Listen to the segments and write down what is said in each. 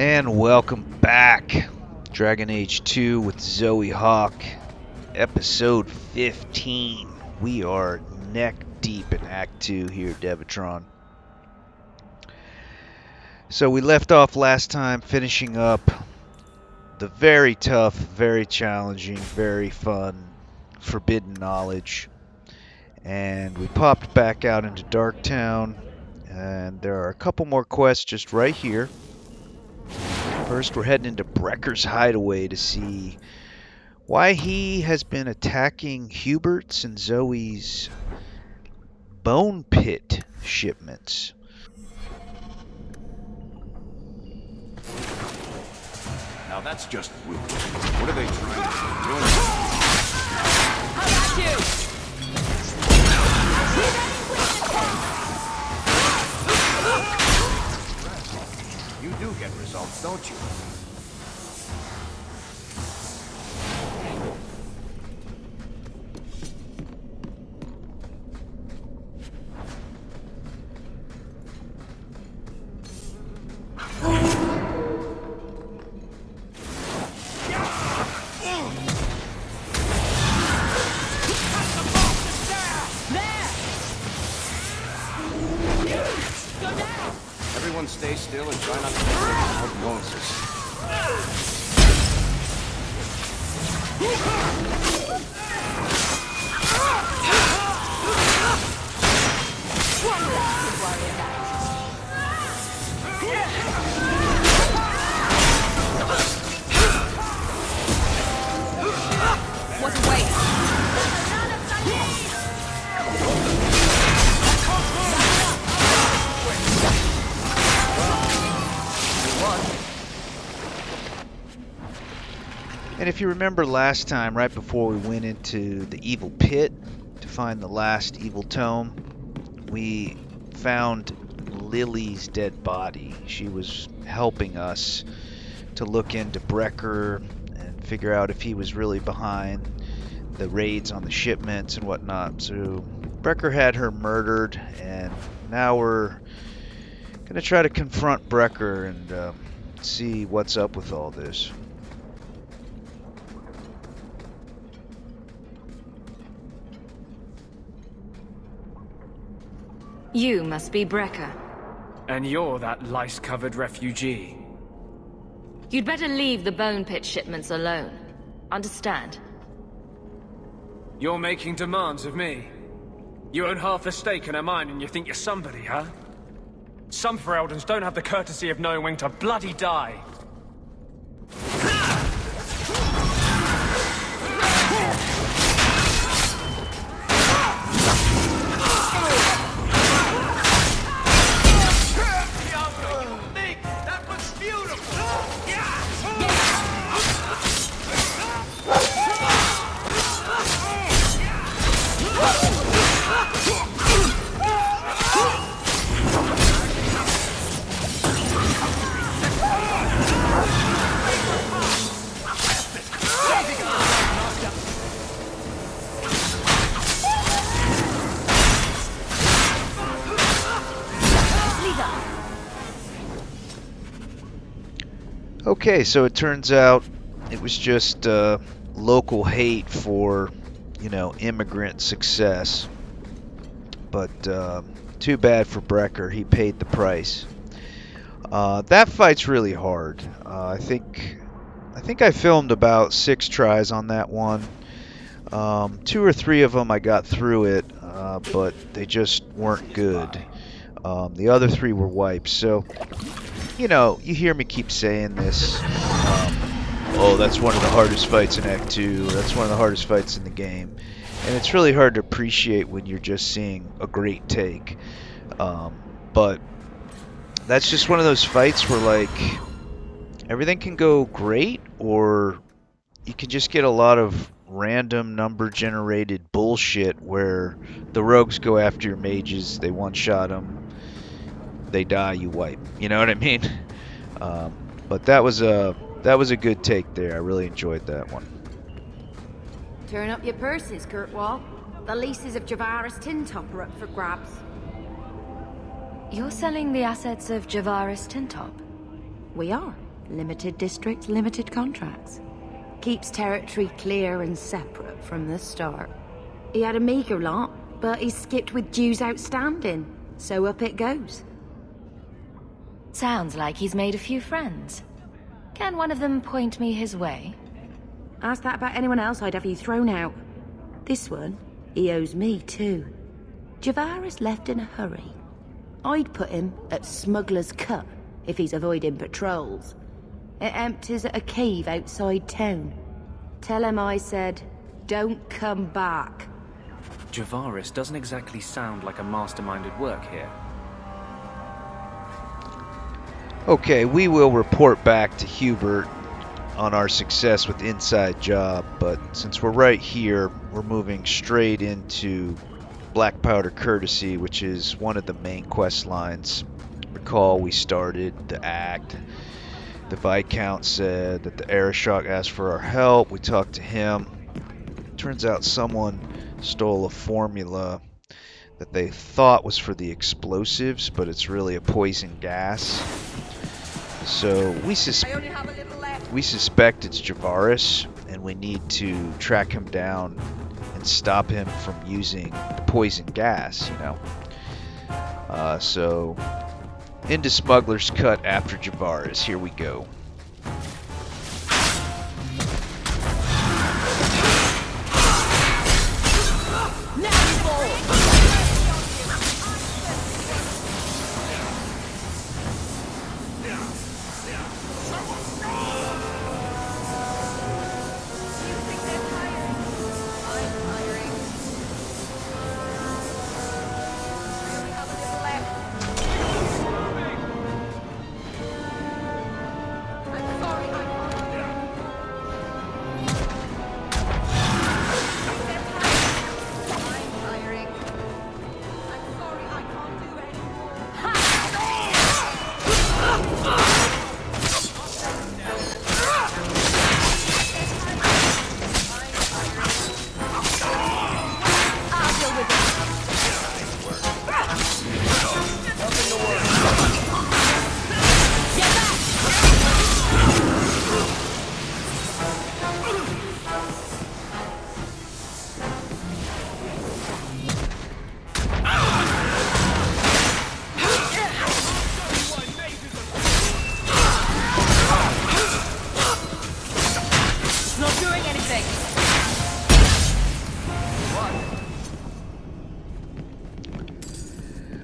And welcome back. Dragon Age 2 with Zoe Hawke, episode 15. We are neck deep in Act 2 here, Devatron. So we left off last time finishing up the very tough, very challenging, very fun Forbidden Knowledge. And we popped back out into Darktown, and there are a couple more quests just right here. First, we're heading into Brecker's hideaway to see why he has been attacking Hubert's and Zoe's bone pit shipments. Now that's just rude. What are they trying to do? I got you! You do get results, don't you? Everyone stay still and try not to make loud noises. What a waste! And if you remember last time, right before we went into the evil pit to find the last evil tome, we found Lily's dead body. She was helping us to look into Brecker and figure out if he was really behind the raids on the shipments and whatnot. So Brecker had her murdered, and now we're going to try to confront Brecker and see what's up with all this. You must be Brecker. And you're that lice-covered refugee. You'd better leave the bone pit shipments alone. Understand? You're making demands of me. You own half a stake in a mine and you think you're somebody, huh? Some Fereldans don't have the courtesy of knowing when to bloody die. Okay, so it turns out it was just local hate for, immigrant success. But too bad for Brecker. He paid the price. That fight's really hard. I think I filmed about 6 tries on that one. 2 or 3 of them I got through it, but they just weren't good. The other 3 were wipes. So, you hear me keep saying this. Oh, that's one of the hardest fights in Act 2. That's one of the hardest fights in the game. And it's really hard to appreciate when you're just seeing a great take. But that's just one of those fights where, like, everything can go great, or you can just get a lot of random number-generated bullshit where the rogues go after your mages, they one-shot them, they die, you wipe. You know what I mean? But that was a good take there. I really enjoyed that one. Turn up your purses, Kurtwall. The leases of Javaris Tintop are up for grabs. You're selling the assets of Javaris Tintop? We are. Limited districts, limited contracts. Keeps territory clear and separate from the start. He had a meager lot, but he skipped with dues outstanding, so up it goes. Sounds like he's made a few friends. Can one of them point me his way? Ask that about anyone else, I'd have you thrown out. This one, he owes me too. Javaris left in a hurry. I'd put him at Smuggler's Cut if he's avoiding patrols. It empties at a cave outside town. Tell him I said, don't come back. Javaris doesn't exactly sound like a mastermind at work here. Okay, we will report back to Hubert on our success with Inside Job, but since we're right here, we're moving straight into Black Powder Courtesy, which is one of the main quest lines. Recall we started the act. The Viscount said that the Arishok asked for our help. We talked to him. Turns out someone stole a formula that they thought was for the explosives, but it's really a poison gas. So we suspect it's Javaris, and we need to track him down and stop him from using the poison gas, you know. So into Smuggler's Cut after Javaris. Here we go.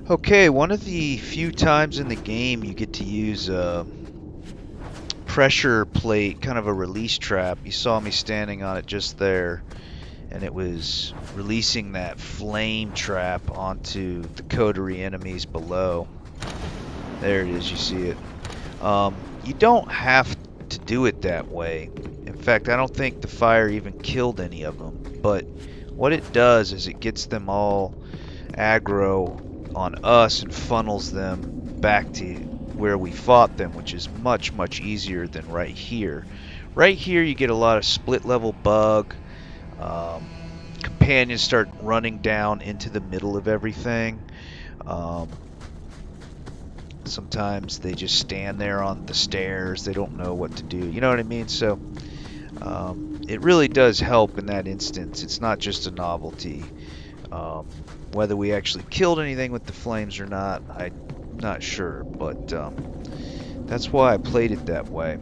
Okay, one of the few times in the game you get to use a pressure plate, kind of a release trap. You saw me standing on it just there, and it was releasing that flame trap onto the coterie enemies below. There it is, you see it. You don't have to do it that way. In fact, I don't think the fire even killed any of them, but what it does is it gets them all aggro on us and funnels them back to where we fought them, which is much, much easier than right here. Right here you get a lot of split level bug. Companions start running down into the middle of everything. Sometimes they just stand there on the stairs. They don't know what to do. You know what I mean? So it really does help in that instance. It's not just a novelty. Whether we actually killed anything with the flames or not, I'm not sure. But that's why I played it that way.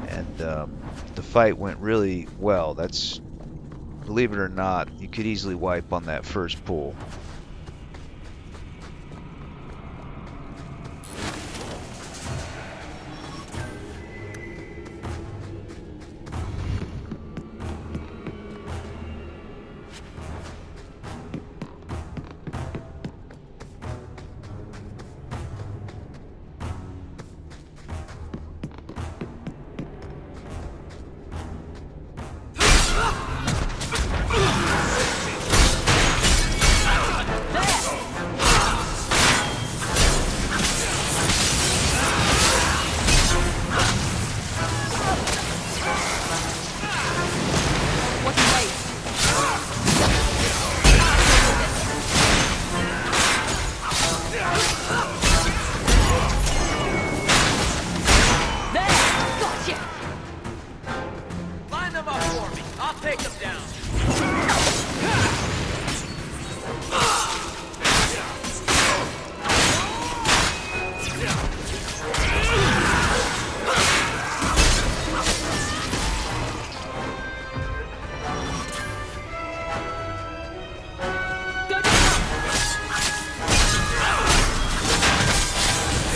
And the fight went really well. That's, believe it or not, you could easily wipe on that first pull. Go down!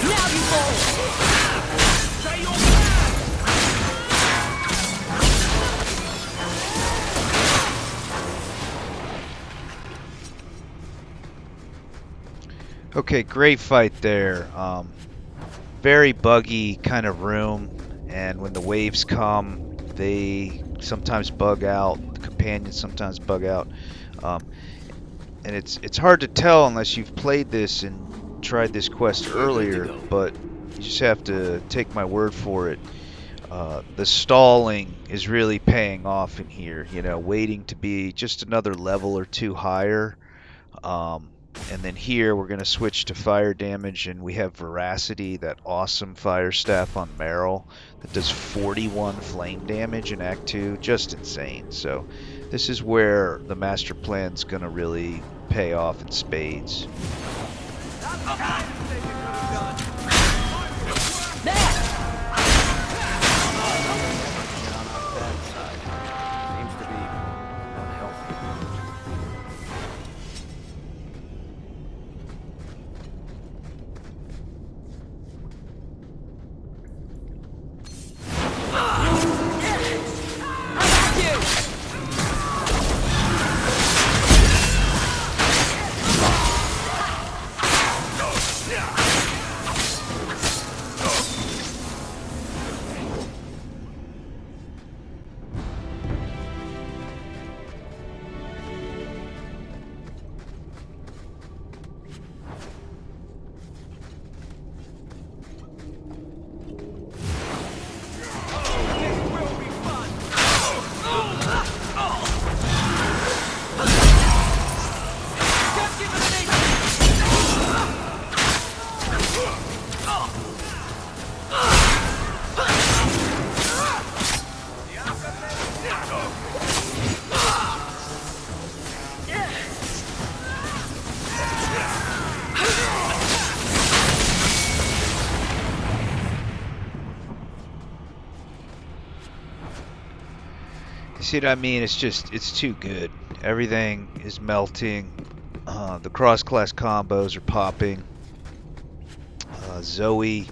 Now you fall! Okay, great fight there. Very buggy kind of room, and when the waves come, they sometimes bug out. The companions sometimes bug out, and it's hard to tell unless you've played this and tried this quest earlier. But you just have to take my word for it. The stalling is really paying off in here. You know, waiting to be just another level or two higher. And then here we're going to switch to fire damage, and we have Veracity, that awesome fire staff on Meryl that does 41 flame damage in Act 2. Just insane. So this is where the master plan's going to really pay off in spades. See what I mean? It's too good. Everything is melting. The cross-class combos are popping. Zoe,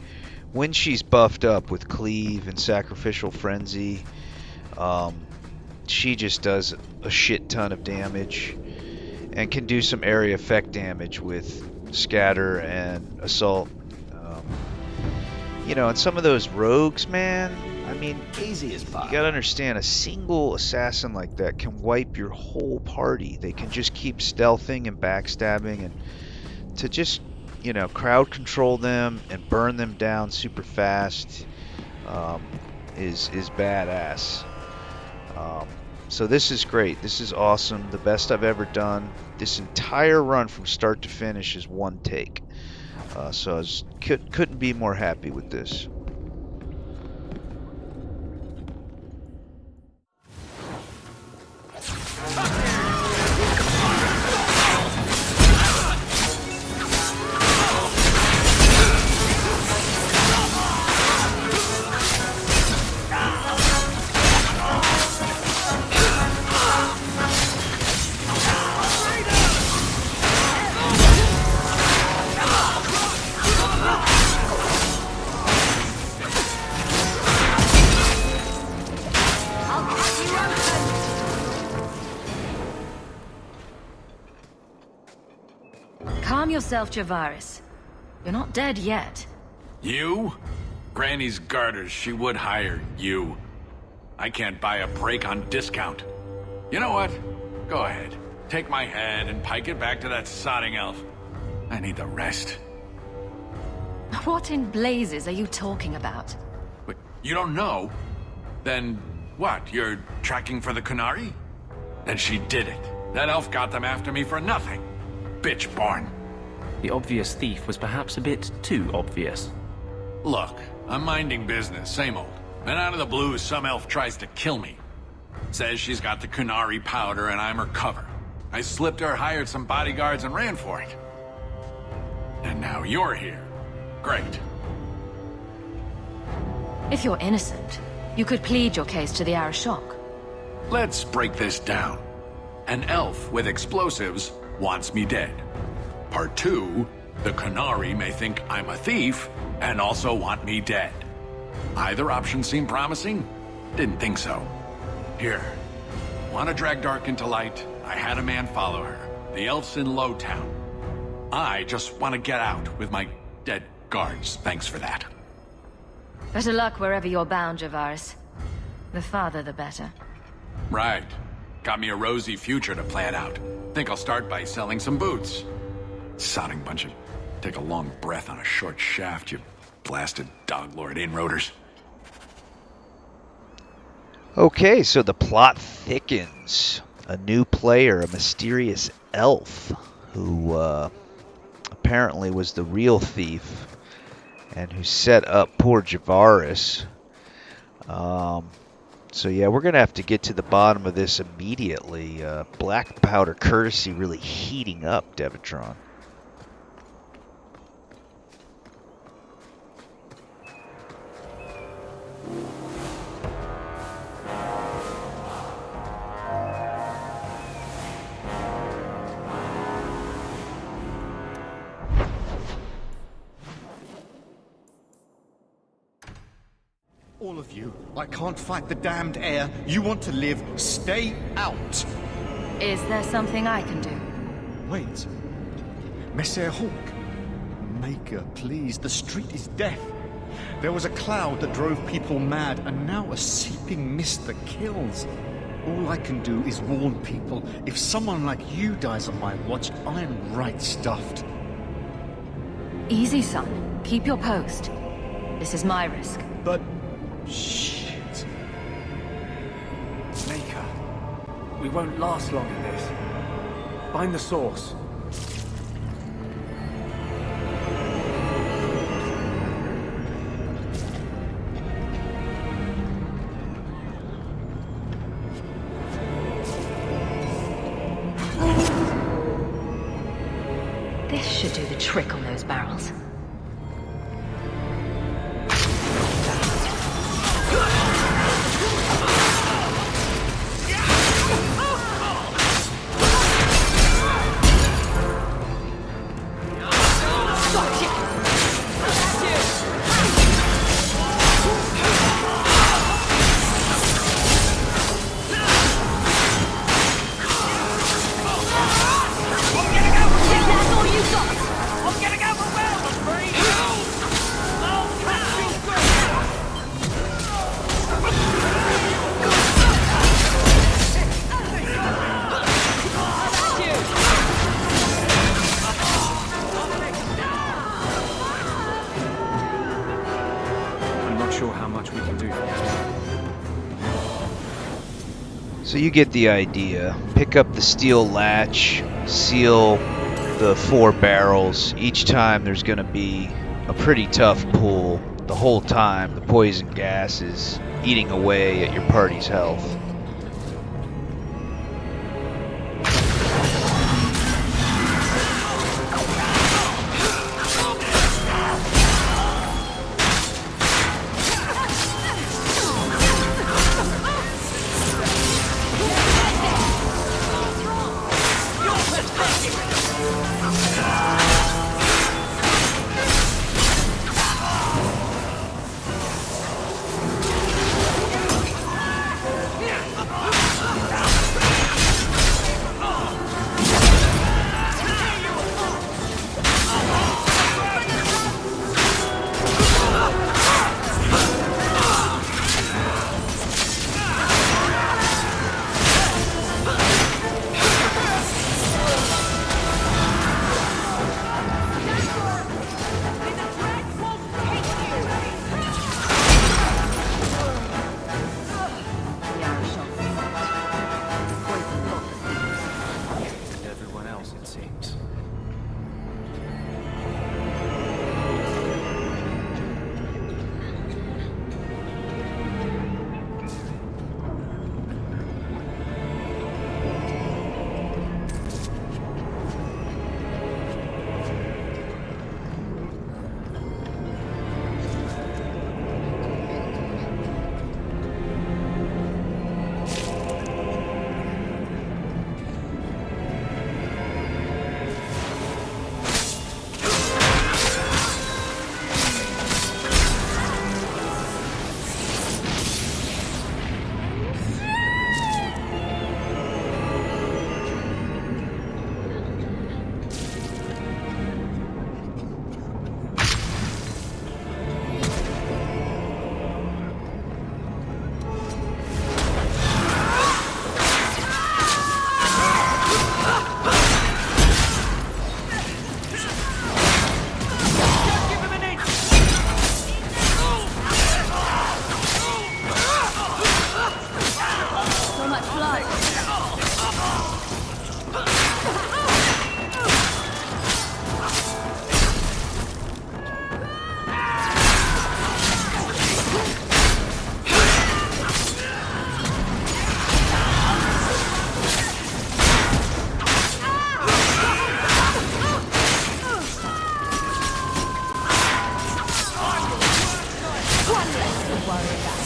when she's buffed up with Cleave and Sacrificial Frenzy, she just does a shit ton of damage and can do some area effect damage with Scatter and Assault. You know, and some of those rogues, man, I mean, Easy as pie. you gotta understand, a single assassin like that can wipe your whole party. They can just keep stealthing and backstabbing, and to just, you know, crowd control them and burn them down super fast is badass. So this is great. This is awesome. The best I've ever done. This entire run from start to finish is one take. So couldn't be more happy with this. Calm yourself, Javaris. You're not dead yet. You? Granny's garters, she would hire you. I can't buy a break on discount. You know what? Go ahead. Take my head and pike it back to that sodding elf. I need the rest. What in blazes are you talking about? But you don't know? Then what? You're tracking for the Kunari? Then she did it. That elf got them after me for nothing. Bitch born. The obvious thief was perhaps a bit too obvious. Look, I'm minding business, same old. And out of the blue, some elf tries to kill me. Says she's got the Kunari powder and I'm her cover. I slipped her, hired some bodyguards, and ran for it. And now you're here. Great. If you're innocent, you could plead your case to the Arashok. Let's break this down. An elf with explosives wants me dead. Part 2, the Qunari may think I'm a thief and also want me dead. Either option seemed promising? Didn't think so. Here. Want to drag Dark into light? I had a man follow her. The elf's in Lowtown. I just want to get out with my dead guards. Thanks for that. Better luck wherever you're bound, Javaris. The farther, the better. Right. Got me a rosy future to plan out. Think I'll start by selling some boots. Sodding bunch of... Take a long breath on a short shaft, you blasted dog-lord inroaders. Okay, so the plot thickens. A new player, a mysterious elf, who apparently was the real thief, and who set up poor Javaris. So yeah, we're going to have to get to the bottom of this immediately. Black powder courtesy really heating up, Devitron. All of you, I can't fight the damned air. You want to live, stay out. Is there something I can do? Wait. Messer Hawke. Maker, please, the street is death. There was a cloud that drove people mad, and now a seeping mist that kills. All I can do is warn people. If someone like you dies on my watch, I'm right stuffed. Easy, son. Keep your post. This is my risk. But... shit. Maker, we won't last long in this. Find the source. This should do the trick on those barrels. So you get the idea. Pick up the steel latch, seal the 4 barrels. Each time there's going to be a pretty tough pull. The whole time the poison gas is eating away at your party's health. worry about.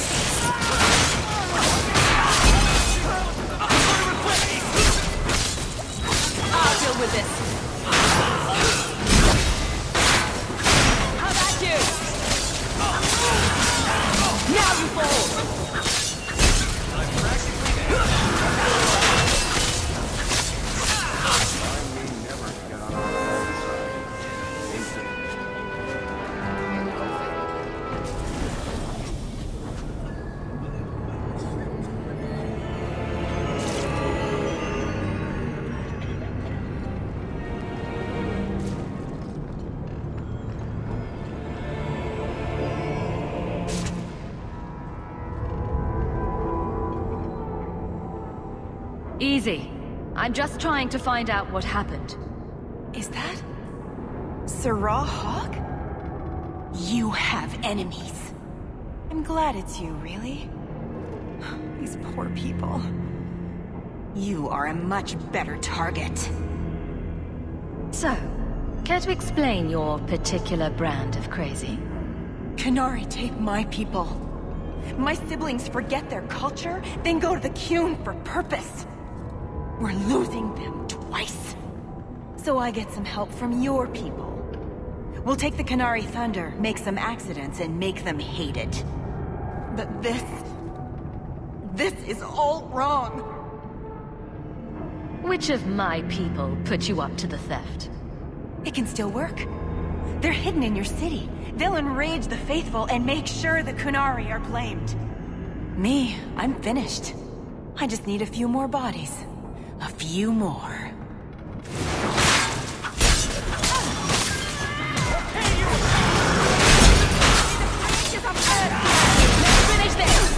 I'll deal with this. How about you? Now you fall. Easy. I'm just trying to find out what happened. Is that Sirrah Hawke? You have enemies. I'm glad it's you, really. These poor people. You are a much better target. So, care to explain your particular brand of crazy? Canary take my people. My siblings forget their culture, then go to the Qun for purpose. We're losing them twice. So I get some help from your people. We'll take the Canary Thunder, make some accidents, and make them hate it. But this is all wrong. Which of my people put you up to the theft? It can still work. They're hidden in your city. They'll enrage the faithful and make sure the Kunari are blamed. Me, I'm finished. I just need a few more bodies. A few more. Finish this!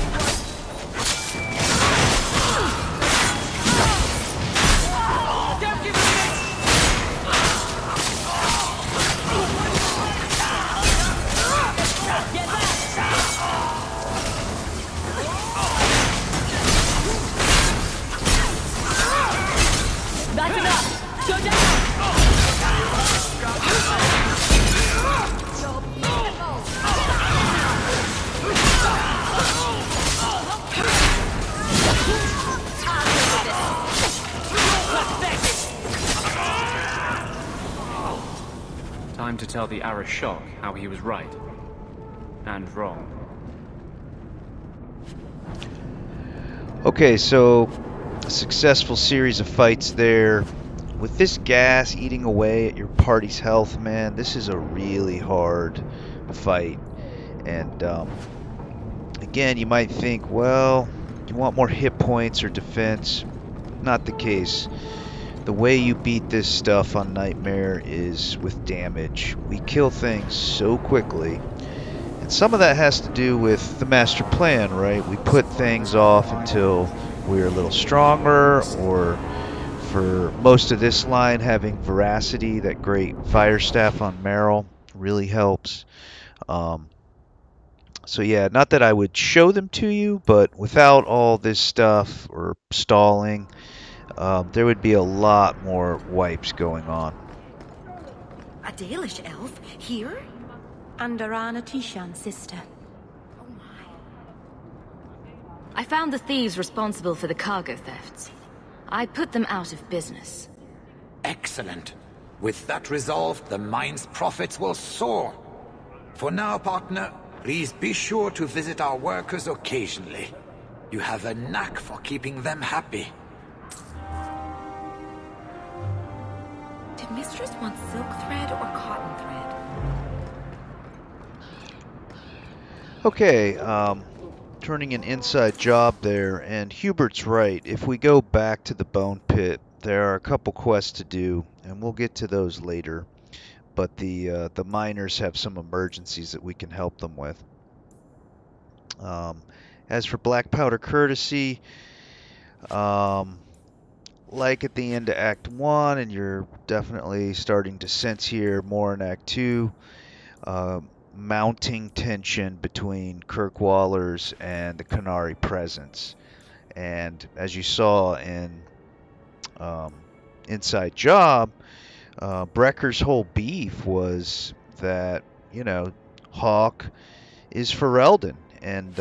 Don't give me this! Get back! That's enough! Go down! Time to tell the Arashok how he was right. And wrong. Okay, so a successful series of fights there. With this gas eating away at your party's health, man, this is a really hard fight. And again, you might think, well, you want more hit points or defense. Not the case. The way you beat this stuff on Nightmare is with damage. We kill things so quickly. And some of that has to do with the master plan, right? We put things off until we're a little stronger, or for most of this line, having Veracity, that great fire staff on Meryl, really helps. So yeah, not that I would show them to you, but without all this stuff or stalling, there would be a lot more wipes going on. A Dalish elf? Here? Andarana Tishan, sister. I found the thieves responsible for the cargo thefts. I put them out of business. Excellent. With that resolved, the mine's profits will soar. For now, partner, please be sure to visit our workers occasionally. You have a knack for keeping them happy. Did Mistress want silk thread or cotton thread? Okay, turning an inside job there, and Hubert's right. If we go back to the Bone Pit, there are a couple quests to do, and we'll get to those later. But the miners have some emergencies that we can help them with. As for Black Powder Courtesy, like at the end of Act 1, and you're definitely starting to sense here more in Act 2, mounting tension between Kirkwallers and the Canary presence. And as you saw in Inside Job, Brecker's whole beef was that, Hawke is Ferelden, and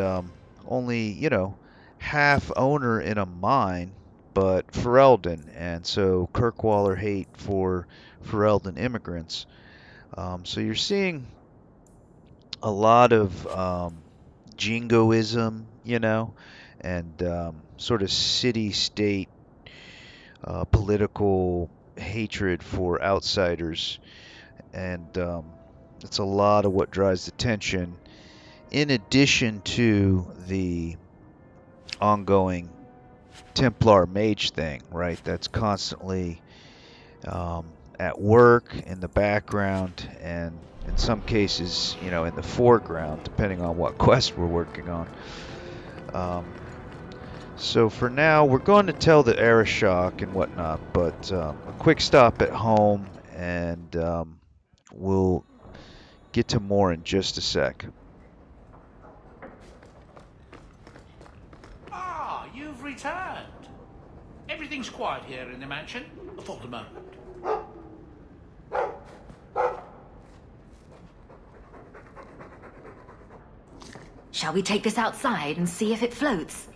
only, half owner in a mine, but Ferelden, and so Kirkwaller hate for Ferelden immigrants. So you're seeing a lot of jingoism, and sort of city-state political hatred for outsiders, and it's a lot of what drives the tension. In addition to the ongoing Templar mage thing, right? That's constantly at work in the background, and in some cases, in the foreground, depending on what quest we're working on. So for now, we're going to tell the Arishok and whatnot, but a quick stop at home, and we'll get to more in just a sec. Ah, you've returned. Everything's quiet here in the mansion, for the moment. Shall we take this outside and see if it floats?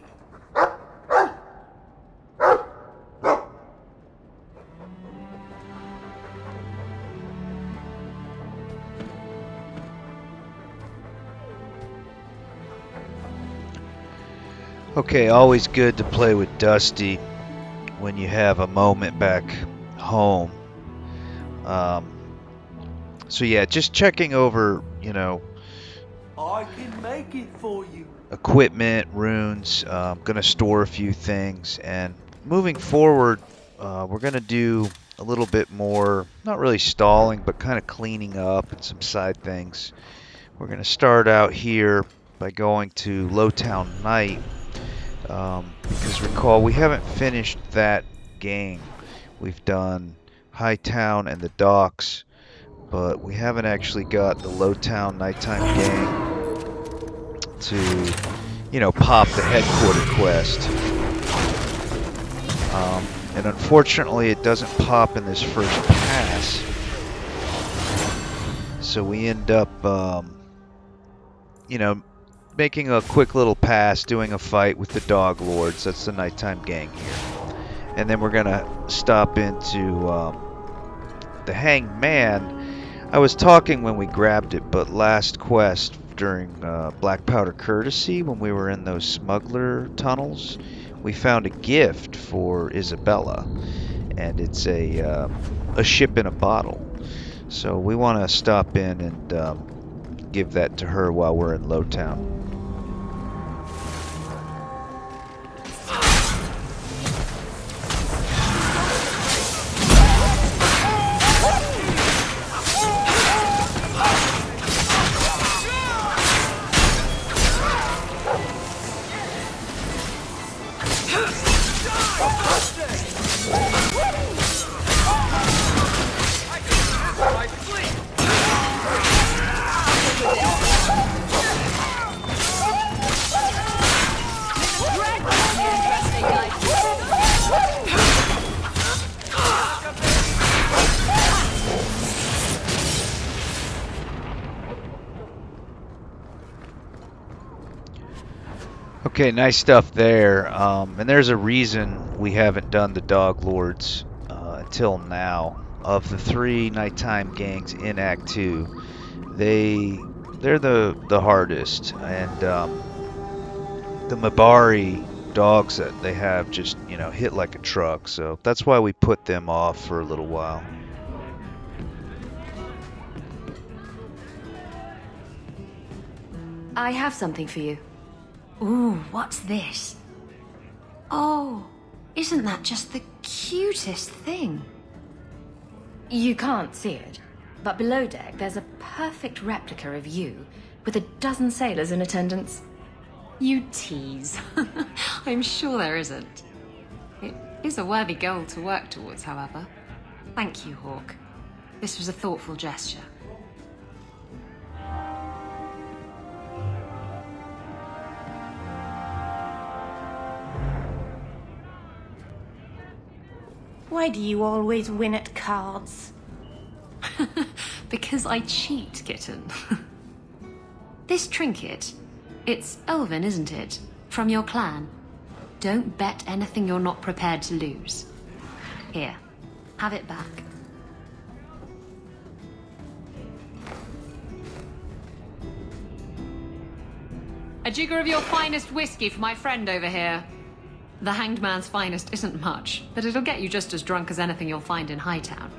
Okay, always good to play with Dusty when you have a moment back home. So yeah, just checking over, I can make it for you. equipment, runes. Gonna store a few things, and moving forward, we're gonna do a little bit more, not really stalling, but kind of cleaning up and some side things. We're gonna start out here by going to Lowtown Night, because recall, we haven't finished that gang. We've done Hightown and the docks, but we haven't actually got the Lowtown nighttime gang to, pop the headquarter quest. And unfortunately, it doesn't pop in this first pass. So we end up, making a quick little pass, doing a fight with the Dog Lords. That's the nighttime gang here. And then we're going to stop into the Hanged Man. I was talking when we grabbed it, but last quest during Black Powder Courtesy, when we were in those smuggler tunnels, we found a gift for Isabella, and it's a ship in a bottle. So we want to stop in and give that to her while we're in Lowtown. Okay, nice stuff there. And there's a reason we haven't done the Dog Lords until now. Of the 3 nighttime gangs in Act 2, they're the hardest, and the Mabari dogs that they have just hit like a truck. So that's why we put them off for a little while. I have something for you. Ooh, what's this? Oh, isn't that just the cutest thing? You can't see it, but below deck there's a perfect replica of you with a dozen sailors in attendance. You tease. I'm sure there isn't. It is a worthy goal to work towards, however. Thank you, Hawke. This was a thoughtful gesture. Why do you always win at cards? Because I cheat, kitten. This trinket, It's Elvin, isn't it? From your clan. Don't bet anything you're not prepared to lose. Here, have it back. A jigger of your finest whiskey for my friend over here. The Hanged Man's finest isn't much, but it'll get you just as drunk as anything you'll find in Hightown.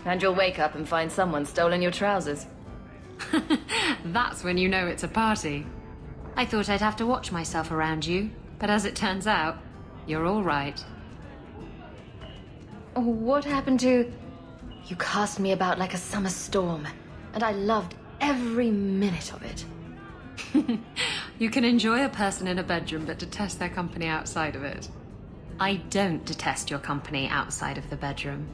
And you'll wake up and find someone stolen your trousers. That's when you know it's a party. I thought I'd have to watch myself around you, but as it turns out, you're all right. What happened to... You cast me about like a summer storm, and I loved every minute of it. You can enjoy a person in a bedroom but detest their company outside of it. I don't detest your company outside of the bedroom.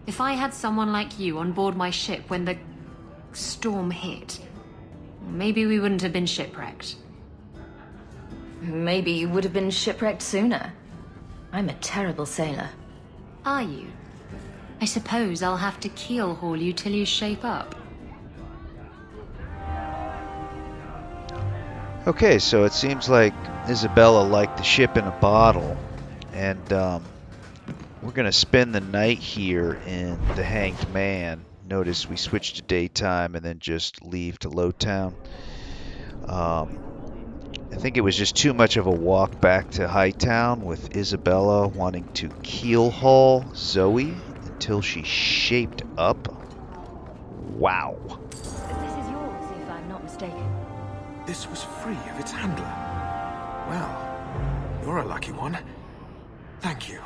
If I had someone like you on board my ship when the storm hit, maybe we wouldn't have been shipwrecked. Maybe you would have been shipwrecked sooner. I'm a terrible sailor. Are you? I suppose I'll have to keel haul you till you shape up. Okay, so it seems like Isabella liked the ship in a bottle, and we're going to spend the night here in the Hanged Man. Notice we switched to daytime and then just leave to Lowtown. I think it was just too much of a walk back to Hightown with Isabella wanting to keel haul Zoe until she shaped up. Wow. This is yours, if I'm not mistaken. This was free of its handler. Well, you're a lucky one. Thank you.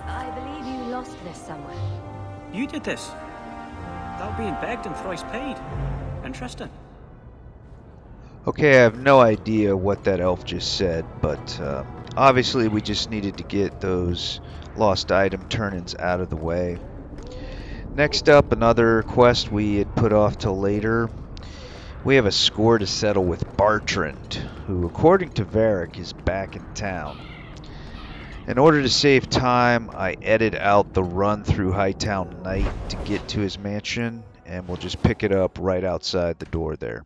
I believe you lost this somewhere. You did this. Without being begged and thrice paid. Interesting. Okay, I have no idea what that elf just said, but obviously we just needed to get those lost item turn-ins out of the way. Next up, another quest we had put off till later. We have a score to settle with Bartrand, who, according to Varric, is back in town. In order to save time, I edit out the run through Hightown night to get to his mansion, and we'll just pick it up right outside the door there.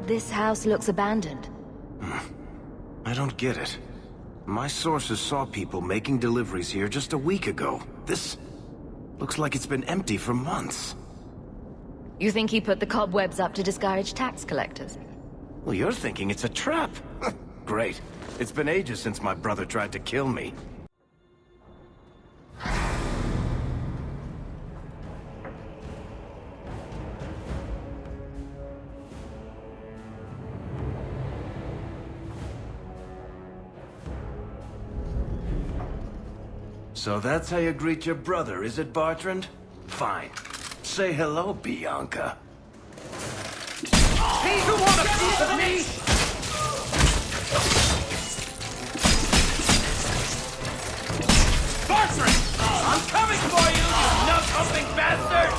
This house looks abandoned. I don't get it. My sources saw people making deliveries here just a week ago. This looks like it's been empty for months. You think he put the cobwebs up to discourage tax collectors? Well, you're thinking it's a trap. Great. It's been ages since my brother tried to kill me. So that's how you greet your brother, is it, Bartrand? Fine. Say hello, Bianca. Hey, you want a piece of me? Bartrand! I'm coming for you, you nut-humping bastard!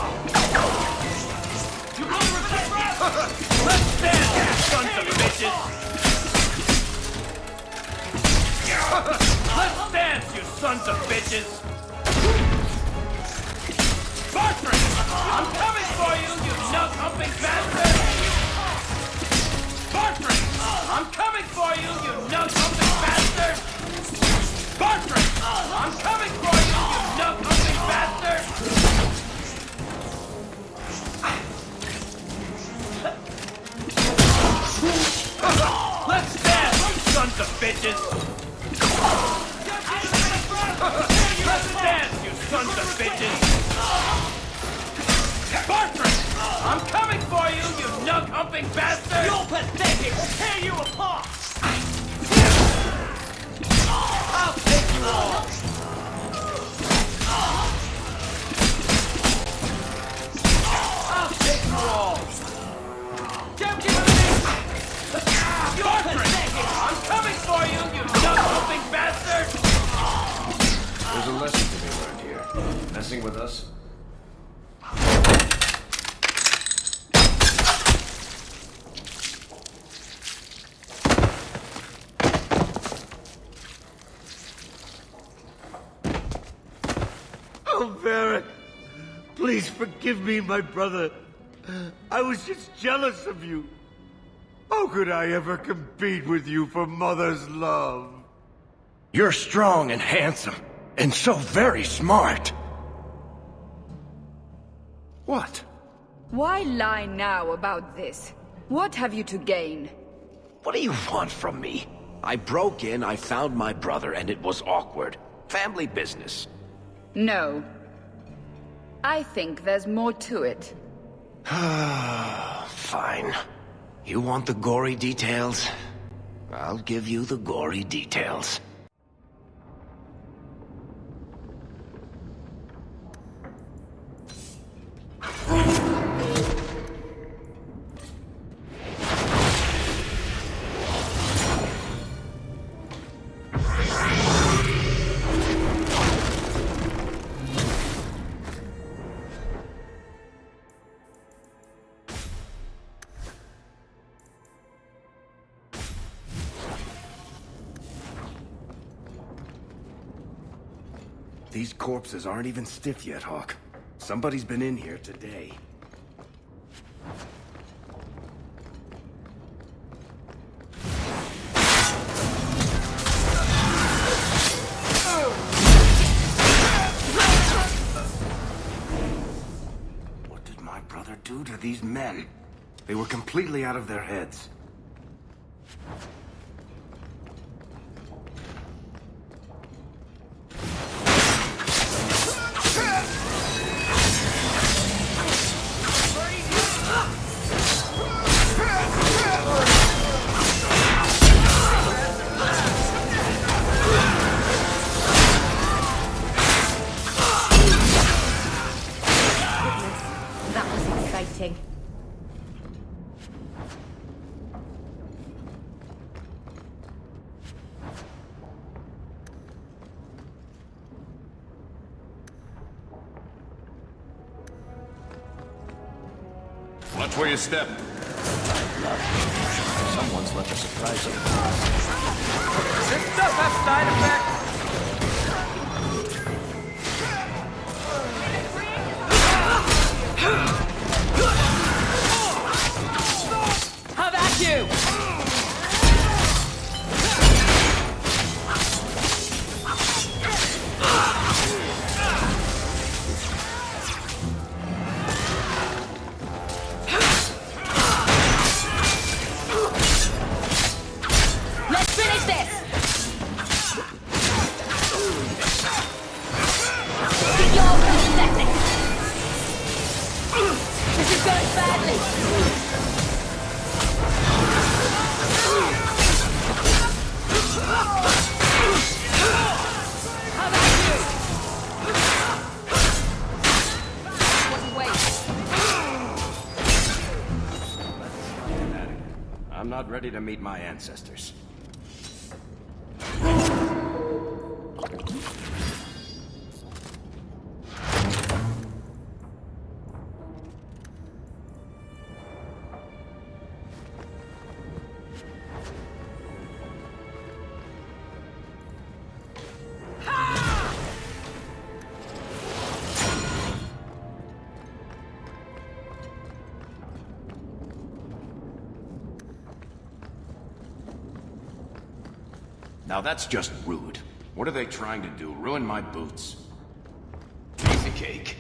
You want to repeat me? Let's dance, you sons of bitches! Let's dance, you sons of bitches! Bartrand! I'm coming for you, you nut-humping bastard! Bartrand! I'm coming for you, you nut-humping bastard! Bartrand! I'm coming for you, you nut-humping bastard! Let's dance, you sons of bitches! Let's dance, you sons of bitches! Bartrand! I'm coming for you, you nug-humping bastard! You're pathetic! We'll tear you apart! I'll take you all! I'll take you all! Don't give me! You're pathetic! I'm coming for you, you nug-humping bastard! There's a lesson to be learned here. Messing with us? forgive me, my brother. I was just jealous of you. How could I ever compete with you for Mother's love? You're strong and handsome, and so very smart. What? Why lie now about this? What have you to gain? What do you want from me? I broke in, I found my brother, and it was awkward. Family business. No. I think there's more to it. Fine. You want the gory details? I'll give you the gory details. These corpses aren't even stiff yet, Hawke. Somebody's been in here today. What did my brother do to these men? They were completely out of their heads. That was exciting. Watch where you step. Someone's let the surprise you. This stuff has side effects. How about you? Let's finish this! You're pathetic! This is going badly! How about you? Wait. I'm not ready to meet my ancestors. Now that's just rude. What are they trying to do? Ruin my boots? Piece of cake.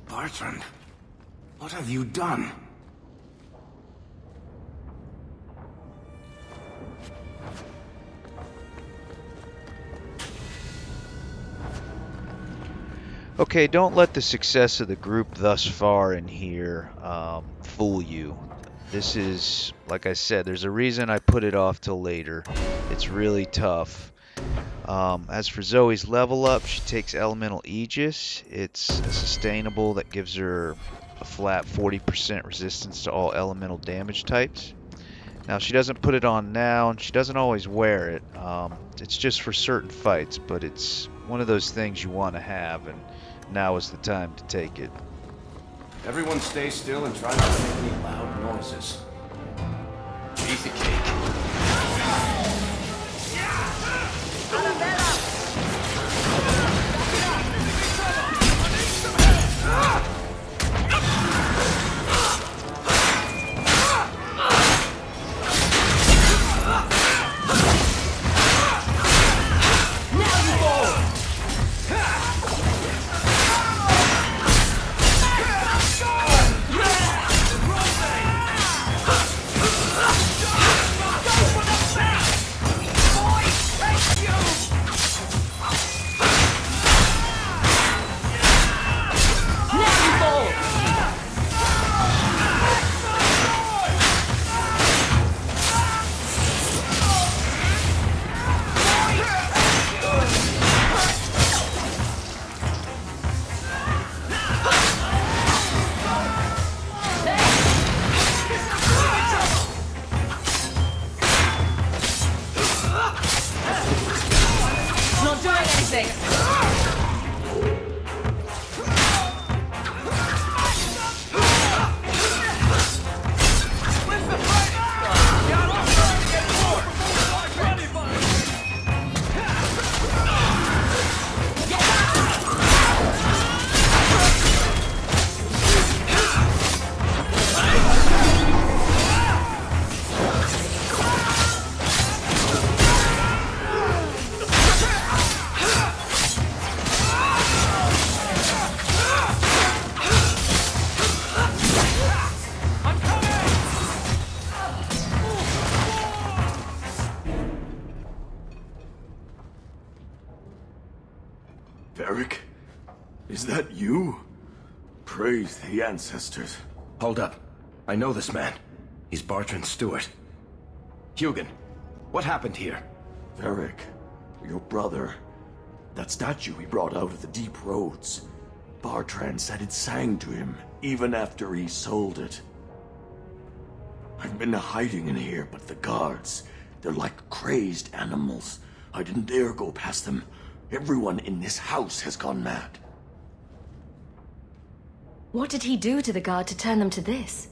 Bertrand, what have you done? Okay, don't let the success of the group thus far in here fool you. This is, like I said, there's a reason I put it off till later. It's really tough. As for Zoe's level up, she takes Elemental Aegis. It's a sustainable that gives her a flat 40% resistance to all elemental damage types. Now, she doesn't put it on now, and she doesn't always wear it. It's just for certain fights, but it's one of those things you want to have, and now is the time to take it. Everyone stay still and try not to make any loud noises. Piece of cake. Not doing anything! Varric? Is that you? Praise the ancestors. Hold up. I know this man. He's Bartrand Stewart. Hugin, what happened here? Varric, your brother. That statue he brought out of the deep roads. Bartrand said it sang to him, even after he sold it. I've been hiding in here, but the guards, they're like crazed animals. I didn't dare go past them. Everyone in this house has gone mad. What did he do to the guard to turn them to this?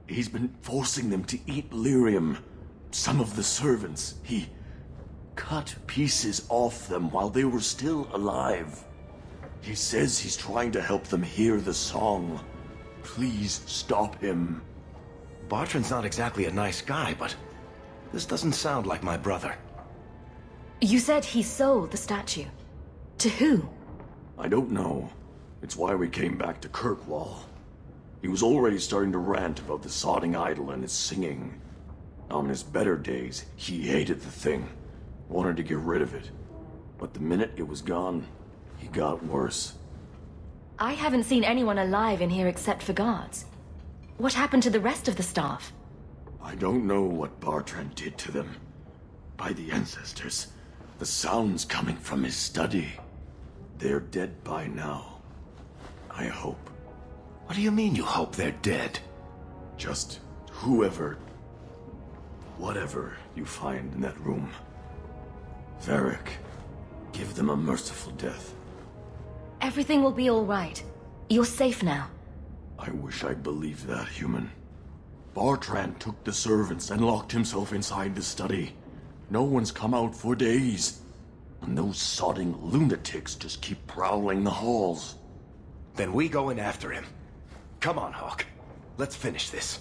He's been forcing them to eat lyrium. Some of the servants, he cut pieces off them while they were still alive. He says he's trying to help them hear the song. Please stop him. Bartrand's not exactly a nice guy, but this doesn't sound like my brother. You said he sold the statue. To who? I don't know. It's why we came back to Kirkwall. He was already starting to rant about the sodding idol and its singing. On his better days, he hated the thing. Wanted to get rid of it. But the minute it was gone, he got worse. I haven't seen anyone alive in here except for guards. What happened to the rest of the staff? I don't know what Bartrand did to them. By the ancestors, the sounds coming from his study. They're dead by now. I hope. What do you mean you hope they're dead? Just whoever, whatever you find in that room. Varric, give them a merciful death. Everything will be all right. You're safe now. I wish I believed that, human. Bartrand took the servants and locked himself inside the study. No one's come out for days. And those sodding lunatics just keep prowling the halls. Then we go in after him. Come on, Hawke. Let's finish this.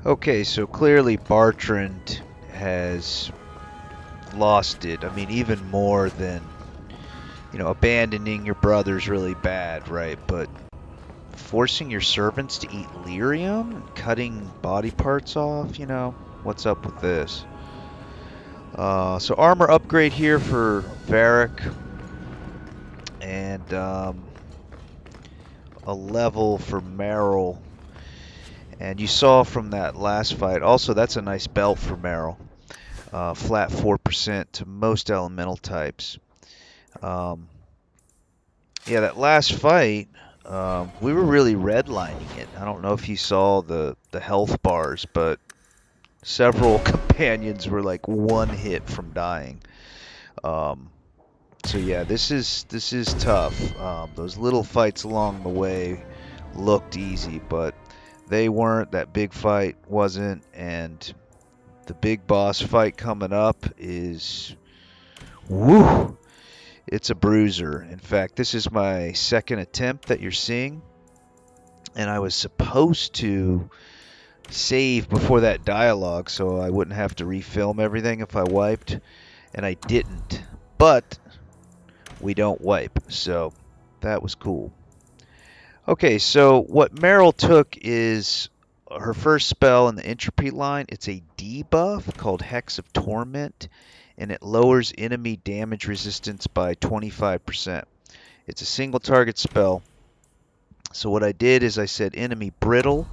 Okay, so clearly Bartrand has lost it. I mean, even more than, you know, abandoning your brother's really bad, right? But forcing your servants to eat lyrium and cutting body parts off, you know, what's up with this? So armor upgrade here for Varric, and a level for Merrill. And you saw from that last fight, also that's a nice belt for Merrill. Flat 4% to most elemental types. Yeah, that last fight, we were really redlining it. I don't know if you saw the health bars, but several companions were like one hit from dying. So yeah, this is tough. Those little fights along the way looked easy, but they weren't. That big fight wasn't, and the big boss fight coming up is, woo! It's a bruiser. In fact, this is my second attempt that you're seeing, and I was supposed to save before that dialogue so I wouldn't have to refilm everything if I wiped, and I didn't. But we don't wipe, so that was cool. Okay, so what Merrill took is her first spell in the entropy line. It's a debuff called Hex of Torment, and it lowers enemy damage resistance by 25%. It's a single target spell. So what I did is I said enemy brittle,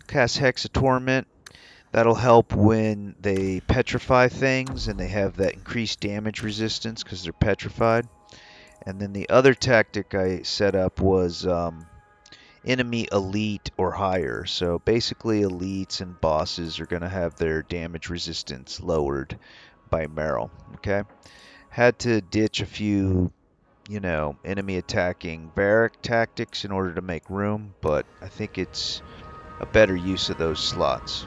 cast Hex of Torment. That'll help when they petrify things and they have that increased damage resistance because they're petrified. And then the other tactic I set up was enemy elite or higher. So basically elites and bosses are going to have their damage resistance lowered by Merrill. Okay. Had to ditch a few, you know, enemy attacking Varric tactics in order to make room, but I think it's a better use of those slots.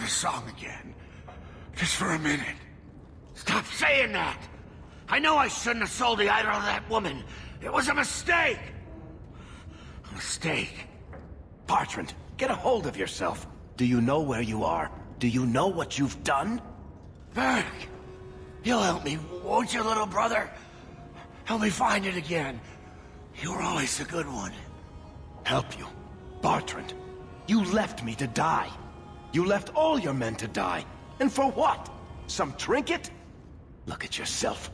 Song again. Just for a minute. Stop saying that! I know I shouldn't have sold the idol to that woman. It was a mistake! A mistake. Bartrand, get a hold of yourself. Do you know where you are? Do you know what you've done? Varric, you'll help me, won't you, little brother? Help me find it again. You were always a good one. Help you? Bartrand, you left me to die. You left all your men to die. And for what? Some trinket? Look at yourself.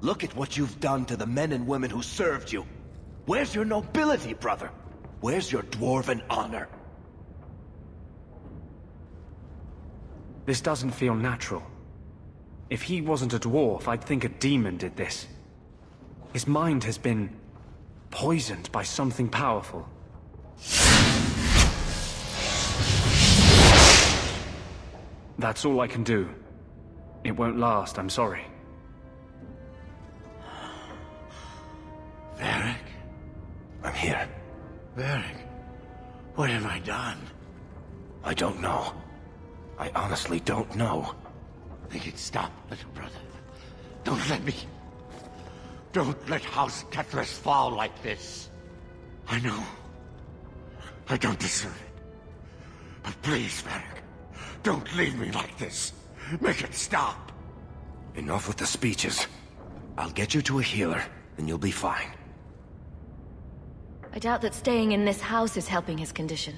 Look at what you've done to the men and women who served you. Where's your nobility, brother? Where's your dwarven honor? This doesn't feel natural. If he wasn't a dwarf, I'd think a demon did this. His mind has been poisoned by something powerful. That's all I can do. It won't last, I'm sorry. Varric? I'm here. Varric, what have I done? I don't know. I honestly don't know. Make it stop, little brother. Don't let me... Don't let House Kethris fall like this. I know. I don't deserve it. But please, Varric, don't leave me like this. Make it stop. Enough with the speeches. I'll get you to a healer, and you'll be fine. I doubt that staying in this house is helping his condition.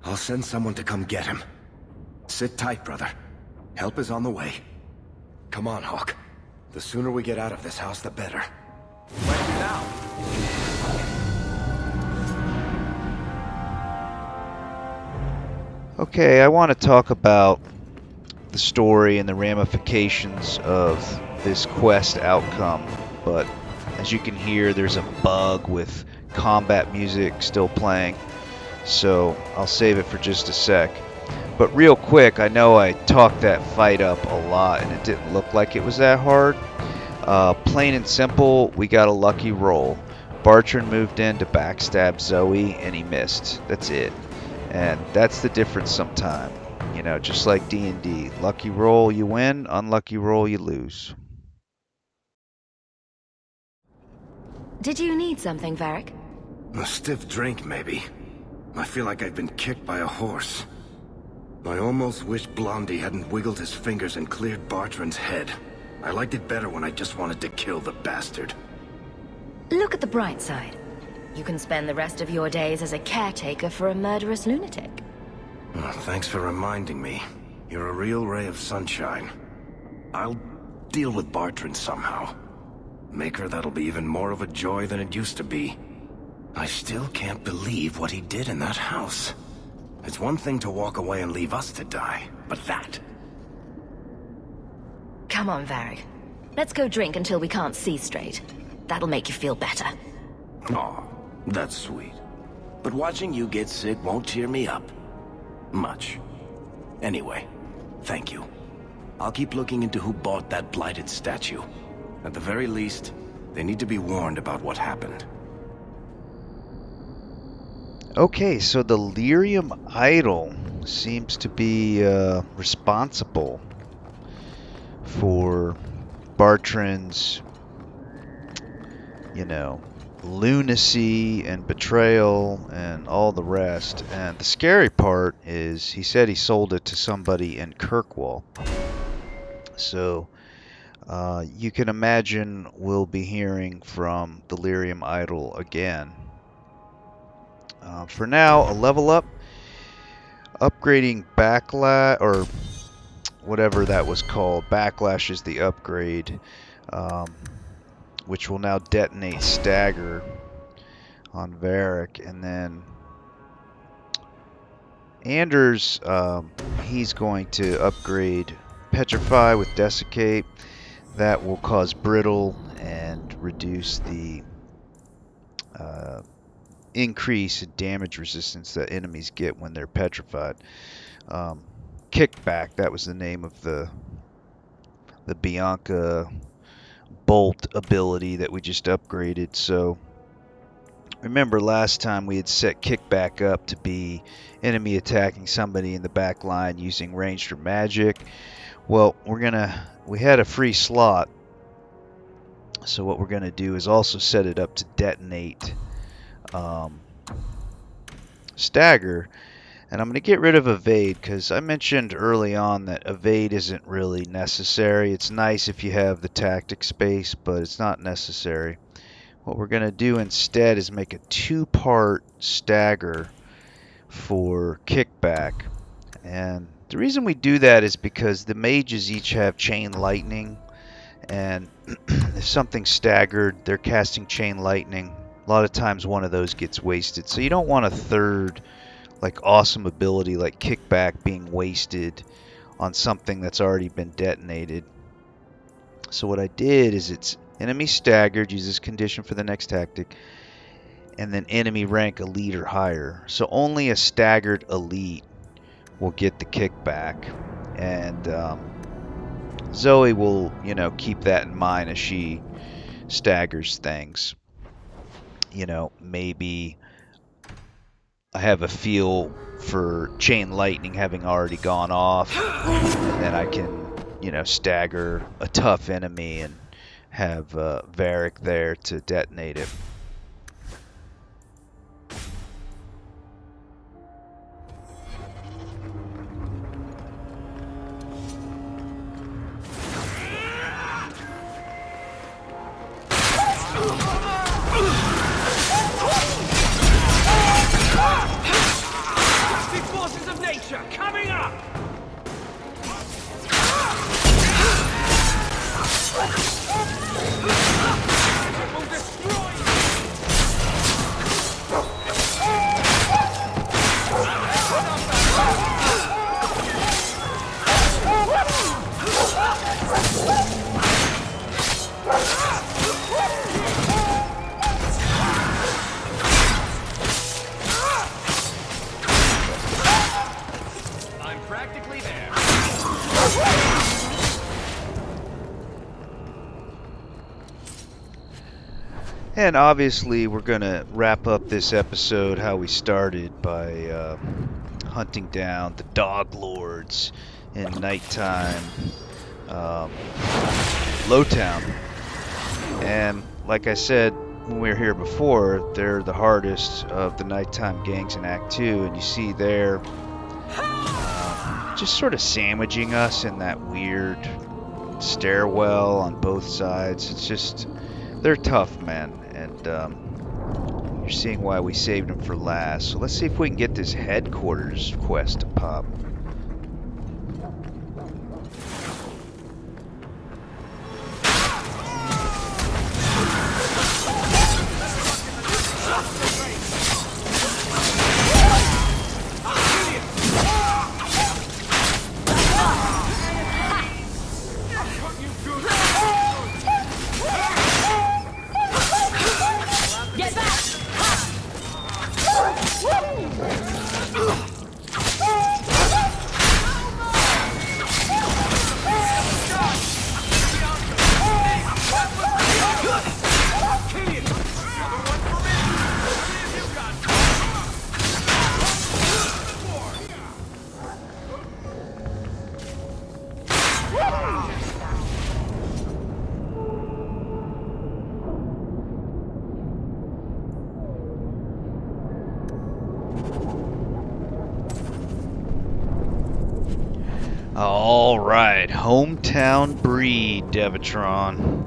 I'll send someone to come get him. Sit tight, brother. Help is on the way. Come on, Hawke. The sooner we get out of this house, the better. Okay, I want to talk about the story and the ramifications of this quest outcome, but as you can hear, there's a bug with combat music still playing, so I'll save it for just a sec. But real quick, I know I talked that fight up a lot and it didn't look like it was that hard. Plain and simple, we got a lucky roll. Bartrand moved in to backstab Zoe and he missed. That's it. And that's the difference sometime. You know, just like D&D. Lucky roll, you win. Unlucky roll, you lose. Did you need something, Varric? A stiff drink, maybe. I feel like I've been kicked by a horse. I almost wish Blondie hadn't wiggled his fingers and cleared Bartrand's head. I liked it better when I just wanted to kill the bastard. Look at the bright side. You can spend the rest of your days as a caretaker for a murderous lunatic. Oh, thanks for reminding me. You're a real ray of sunshine. I'll deal with Bartrand somehow. Make her that'll be even more of a joy than it used to be. I still can't believe what he did in that house. It's one thing to walk away and leave us to die, but that... Come on, Varric. Let's go drink until we can't see straight. That'll make you feel better. Aw, that's sweet. But watching you get sick won't cheer me up. Much. Anyway, thank you. I'll keep looking into who bought that blighted statue. At the very least, they need to be warned about what happened. Okay, so the Lyrium Idol seems to be responsible for Bartrand's, you know, lunacy and betrayal and all the rest. And the scary part is he said he sold it to somebody in Kirkwall. So you can imagine we'll be hearing from the Lyrium Idol again. For now, a level up, upgrading backlash, or whatever that was called. Backlash is the upgrade, which will now detonate stagger on Varric. And then Anders, he's going to upgrade Petrify with Desiccate. That will cause brittle and reduce the increase in damage resistance that enemies get when they're petrified. Kickback, that was the name of the Bianca bolt ability that we just upgraded. So remember last time we had set kickback up to be enemy attacking somebody in the back line using ranged or magic. Well, we had a free slot, so what we're gonna do is also set it up to detonate stagger. And I'm going to get rid of evade because I mentioned early on that evade isn't really necessary. It's nice if you have the tactic space, but it's not necessary. What we're going to do instead is make a two-part stagger for kickback. And the reason we do that is because the mages each have chain lightning, and if something's staggered, they're casting chain lightning. A lot of times one of those gets wasted. So you don't want a third like awesome ability like kickback being wasted on something that's already been detonated. So what I did is it's enemy staggered, use this condition for the next tactic, and then enemy rank elite or higher. So only a staggered elite will get the kickback. And Zoe will, you know, keep that in mind as she staggers things. You know, maybe I have a feel for chain lightning having already gone off, and then I can you know, stagger a tough enemy and have Varric there to detonate it. The forces of nature coming up! It will destroy I'm practically there. And obviously we're going to wrap up this episode how we started by hunting down the Dog Lords in nighttime Lowtown. And like I said when we were here before, they're the hardest of the nighttime gangs in Act 2, and you see they're just sort of sandwiching us in that weird stairwell on both sides. It's just, they're tough, man, and you're seeing why we saved them for last. So let's see if we can get this headquarters quest to pop. Get back! Alright, hometown breed, Devatron.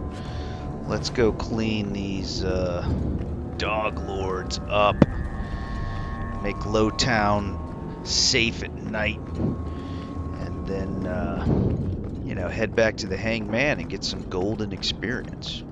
Let's go clean these Dog Lords up. Make Lowtown safe at night. And then, you know, head back to the Hanged Man and get some golden experience.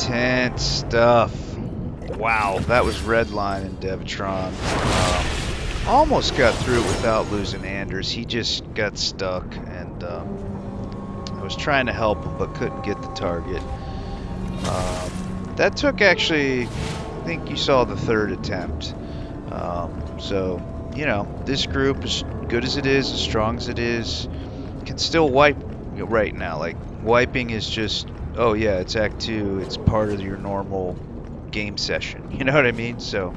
intense stuff. Wow, that was Redline and Devatron. Almost got through it without losing Anders. He just got stuck, and I was trying to help him, but couldn't get the target. That took actually, I think you saw the third attempt. So, you know, this group, as good as it is, as strong as it is, can still wipe right now. Like, wiping is just, oh yeah, it's Act 2, it's part of your normal game session. You know what I mean? So,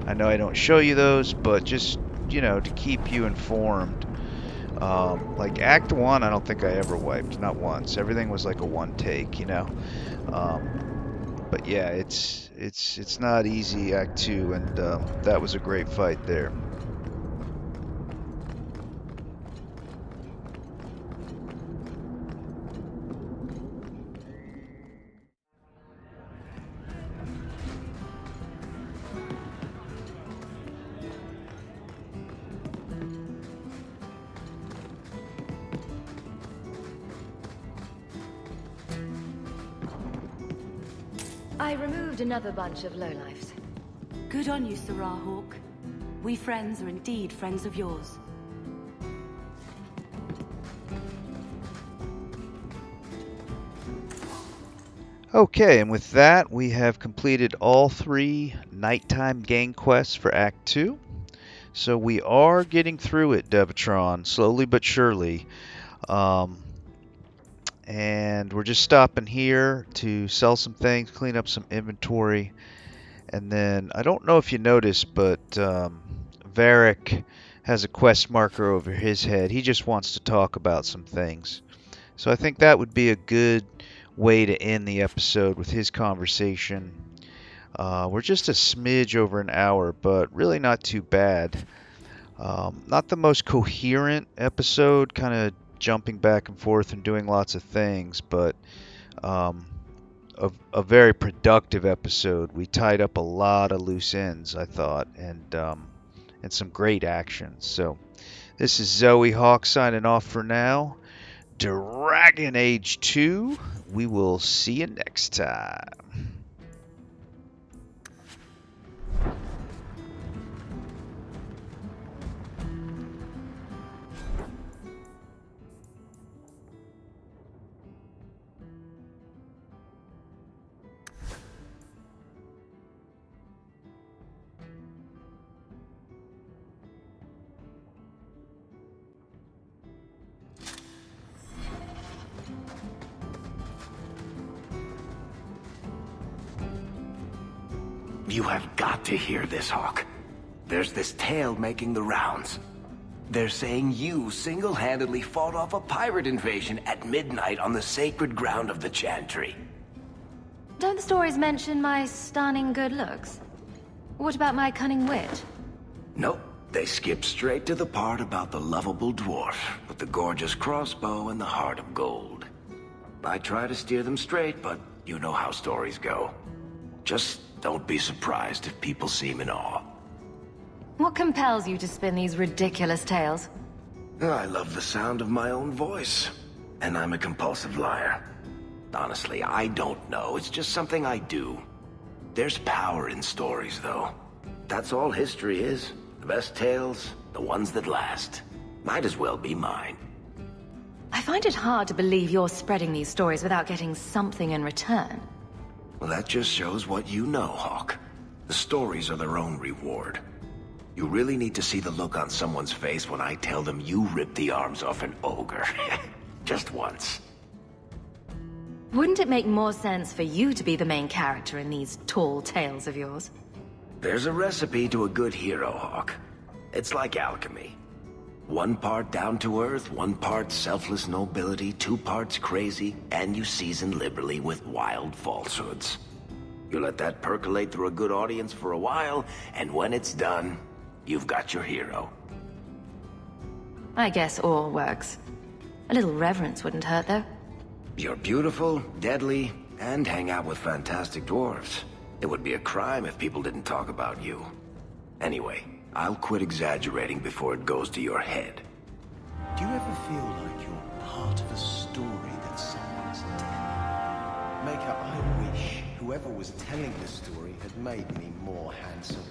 I know I don't show you those, but just, you know, to keep you informed. Like Act 1, I don't think I ever wiped, not once. Everything was like a one take, you know. But yeah, it's not easy, Act 2, and that was a great fight there. I removed another bunch of lowlifes. Good on you, Sarah Hawke. We friends are indeed friends of yours. Okay, and with that, we have completed all 3 nighttime gang quests for Act 2. So we are getting through it, Devatron, slowly but surely. And we're just stopping here to sell some things, clean up some inventory. And then, I don't know if you noticed, but Varric has a quest marker over his head. He just wants to talk about some things. So I think that would be a good way to end the episode with his conversation. We're just a smidge over an hour, but really not too bad. Not the most coherent episode, kind of jumping back and forth and doing lots of things, but a very productive episode. We tied up a lot of loose ends, I thought, and some great action. So this is Zoe Hawke signing off for now. Dragon Age 2. We will see you next time. You have got to hear this, Hawke. There's this tale making the rounds. They're saying you single-handedly fought off a pirate invasion at midnight on the sacred ground of the Chantry. Don't the stories mention my stunning good looks? What about my cunning wit? Nope. They skip straight to the part about the lovable dwarf with the gorgeous crossbow and the heart of gold. I try to steer them straight, but you know how stories go. Just don't be surprised if people seem in awe. What compels you to spin these ridiculous tales? I love the sound of my own voice, and I'm a compulsive liar. Honestly, I don't know. It's just something I do. There's power in stories, though. That's all history is. The best tales, the ones that last. Might as well be mine. I find it hard to believe you're spreading these stories without getting something in return. Well, that just shows what you know, Hawke. The stories are their own reward. You really need to see the look on someone's face when I tell them you ripped the arms off an ogre. Just once. Wouldn't it make more sense for you to be the main character in these tall tales of yours? There's a recipe to a good hero, Hawke. It's like alchemy. 1 part down to earth, 1 part selfless nobility, 2 parts crazy, and you season liberally with wild falsehoods. You let that percolate through a good audience for a while, and when it's done, you've got your hero. I guess all works. A little reverence wouldn't hurt, though. You're beautiful, deadly, and hang out with fantastic dwarves. It would be a crime if people didn't talk about you. Anyway, I'll quit exaggerating before it goes to your head. Do you ever feel like you're part of a story that someone's telling? Maker, I wish whoever was telling the story had made me more handsome.